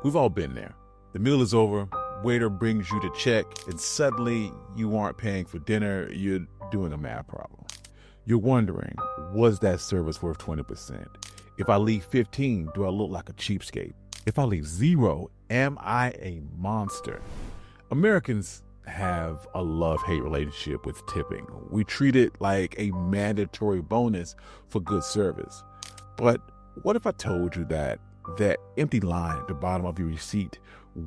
We've all been there. The meal is over, waiter brings you the check, and suddenly you aren't paying for dinner, you're doing a math problem. You're wondering, was that service worth 20%? If I leave 15, do I look like a cheapskate? If I leave 0, am I a monster? Americans have a love-hate relationship with tipping. We treat it like a mandatory bonus for good service. But what if I told you that empty line at the bottom of your receipt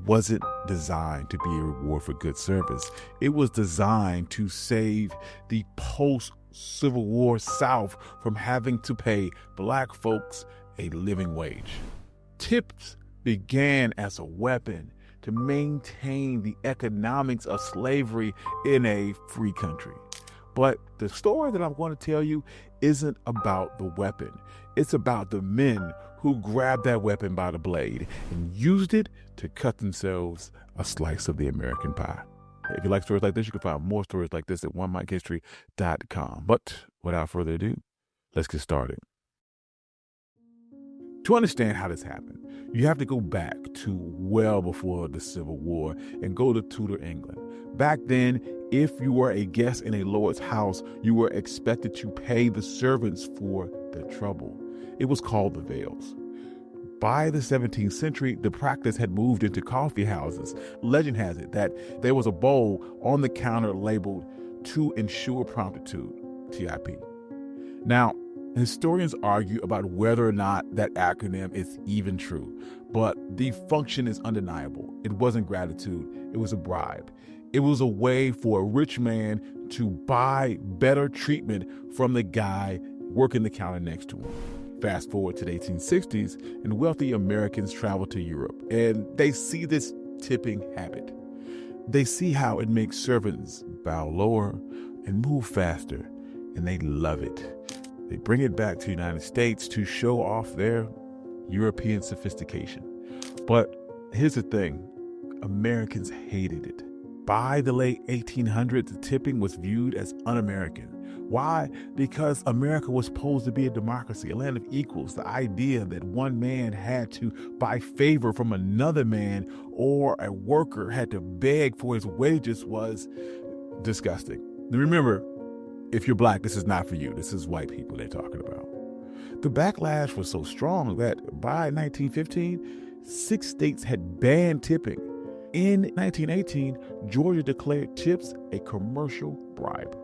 wasn't designed to be a reward for good service? It was designed to save the post-Civil War South from having to pay black folks a living wage. Tips began as a weapon to maintain the economics of slavery in a free country. But the story that I'm going to tell you isn't about the weapon. It's about the men who grabbed that weapon by the blade and used it to cut themselves a slice of the American pie. If you like stories like this, you can find more stories like this at onemichistory.com. But without further ado, let's get started. To understand how this happened, you have to go back to well before the Civil War and go to Tudor England. Back then, if you were a guest in a lord's house, you were expected to pay the servants for their trouble. It was called the Vales. By the 17th century, the practice had moved into coffee houses. Legend has it that there was a bowl on the counter labeled "To ensure promptitude," TIP. Now, historians argue about whether or not that acronym is even true, but the function is undeniable. It wasn't gratitude, it was a bribe. It was a way for a rich man to buy better treatment from the guy working the counter next to him. Fast forward to the 1860s, and wealthy Americans travel to Europe, and they see this tipping habit. They see how it makes servants bow lower and move faster, and they love it. They bring it back to the United States to show off their European sophistication. But here's the thing, Americans hated it. By the late 1800s, tipping was viewed as un-American. Why? Because America was supposed to be a democracy, a land of equals. The idea that one man had to buy favor from another man or a worker had to beg for his wages was disgusting. Now remember, if you're black, this is not for you. This is white people they're talking about. The backlash was so strong that by 1915, 6 states had banned tipping. In 1918, Georgia declared tips a commercial bribe.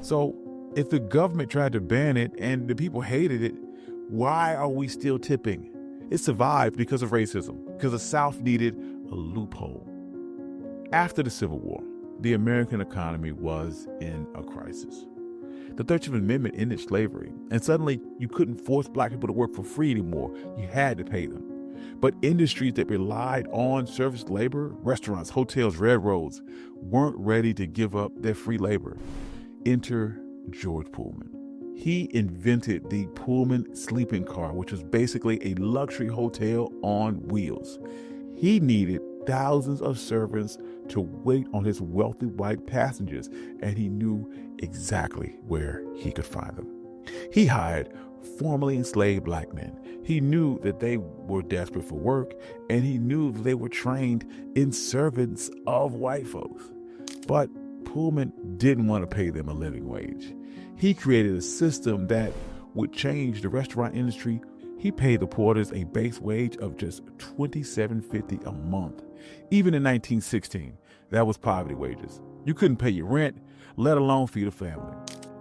So if the government tried to ban it and the people hated it, why are we still tipping? It survived because of racism, because the South needed a loophole. After the Civil War, the American economy was in a crisis. The 13th Amendment ended slavery, and suddenly you couldn't force black people to work for free anymore. You had to pay them. But industries that relied on service labor, restaurants, hotels, railroads, weren't ready to give up their free labor. Enter George Pullman. He invented the Pullman sleeping car, which was basically a luxury hotel on wheels. He needed thousands of servants to wait on his wealthy white passengers, and he knew exactly where he could find them. He hired formerly enslaved black men. He knew that they were desperate for work, and he knew that they were trained in servants of white folks. But Pullman didn't want to pay them a living wage. He created a system that would change the restaurant industry. He paid the porters a base wage of just $27.50 a month. Even in 1916, that was poverty wages. You couldn't pay your rent, let alone feed a family.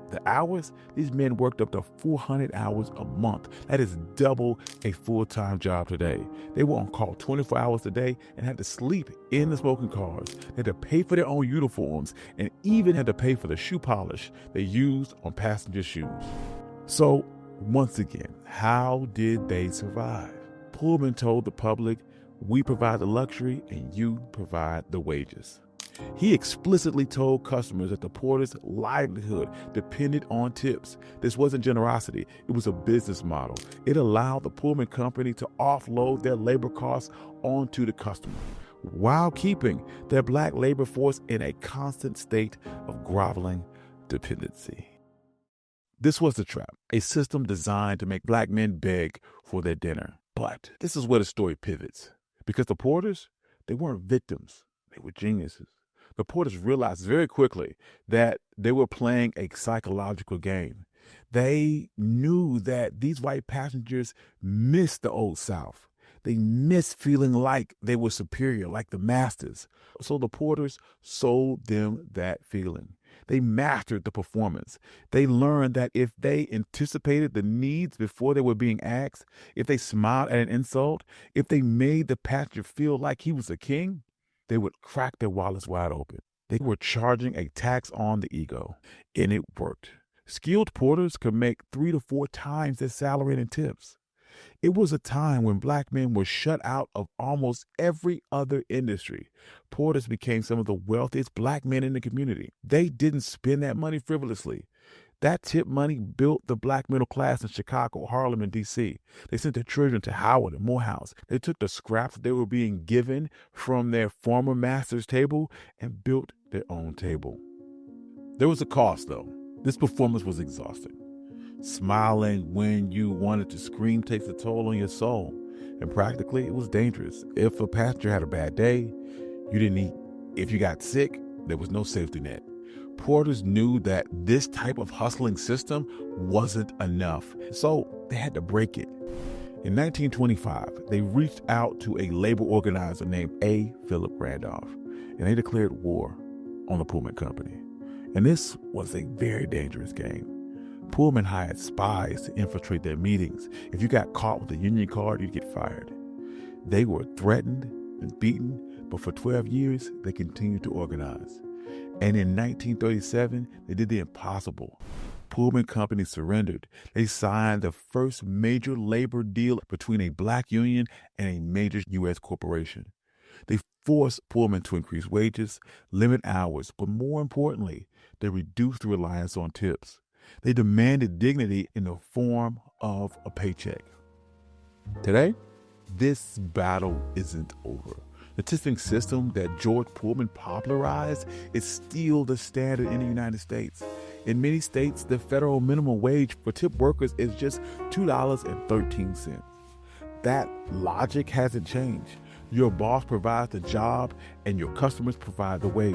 The hours, these men worked up to 400 hours a month. That is double a full-time job today. They were on call 24 hours a day and had to sleep in the smoking cars. They had to pay for their own uniforms and even had to pay for the shoe polish they used on passenger shoes. So, once again, how did they survive? Pullman told the public, "We provide the luxury and you provide the wages." He explicitly told customers that the porter's livelihood depended on tips. This wasn't generosity, it was a business model. It allowed the Pullman company to offload their labor costs onto the customer, while keeping their black labor force in a constant state of groveling dependency. This was the trap, a system designed to make black men beg for their dinner. But this is where the story pivots. Because the Porters, they weren't victims, they were geniuses. The Porters realized very quickly that they were playing a psychological game. They knew that these white passengers missed the Old South. They missed feeling like they were superior, like the masters. So the Porters sold them that feeling. They mastered the performance. They learned that if they anticipated the needs before they were being asked, if they smiled at an insult, if they made the passenger feel like he was a king, they would crack their wallets wide open. They were charging a tax on the ego, and it worked. Skilled porters could make 3 to 4 times their salary in tips. It was a time when black men were shut out of almost every other industry. Porters became some of the wealthiest black men in the community. They didn't spend that money frivolously. That tip money built the black middle class in Chicago, Harlem, and D.C. They sent their children to Howard and Morehouse. They took the scraps they were being given from their former master's table and built their own table. There was a cost, though. This performance was exhausting. Smiling when you wanted to scream takes a toll on your soul, and practically it was dangerous. If a passenger had a bad day, you didn't eat. If you got sick, there was no safety net. Porters knew that this type of hustling system wasn't enough, so they had to break it. In 1925, they reached out to a labor organizer named A. Philip Randolph, and they declared war on the Pullman Company. And this was a very dangerous game. Pullman hired spies to infiltrate their meetings. If you got caught with a union card, you'd get fired. They were threatened and beaten, but for 12 years, they continued to organize. And in 1937, they did the impossible. Pullman Company surrendered. They signed the first major labor deal between a black union and a major U.S. corporation. They forced Pullman to increase wages, limit hours, but more importantly, they reduced the reliance on tips. They demanded dignity in the form of a paycheck. Today, this battle isn't over. The tipping system that George Pullman popularized is still the standard in the United States. In many states, the federal minimum wage for tip workers is just $2.13. That logic hasn't changed. Your boss provides the job and your customers provide the wage.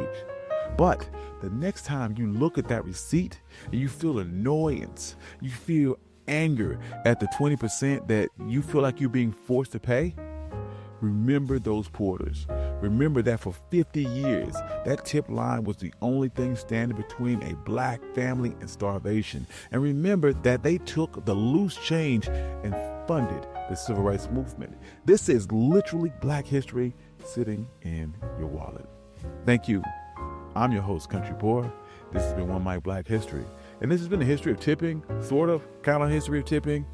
But the next time you look at that receipt and you feel annoyance, you feel anger at the 20% that you feel like you're being forced to pay, remember those porters. Remember that for 50 years, that tip line was the only thing standing between a black family and starvation. And remember that they took the loose change and funded the civil rights movement. This is literally Black history sitting in your wallet. Thank you. I'm your host, Country Boy. This has been One Mic Black History. And this has been a history of tipping, sort of, kind of history of tipping.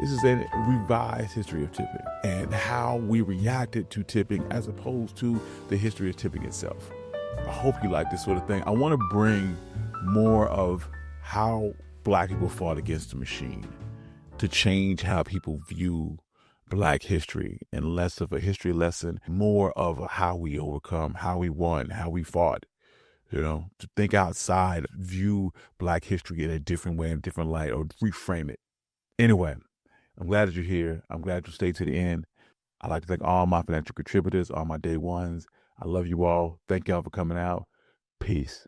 This is a revised history of tipping and how we reacted to tipping as opposed to the history of tipping itself. I hope you like this sort of thing. I want to bring more of how black people fought against the machine to change how people view Black history, and less of a history lesson, more of how we overcome, how we won, how we fought. To think outside, view Black history in a different way, in a different light, or reframe it. Anyway, I'm glad that you're here. I'm glad you stayed to the end. I'd like to thank all my financial contributors, all my day ones. I love you all. Thank y'all for coming out. Peace.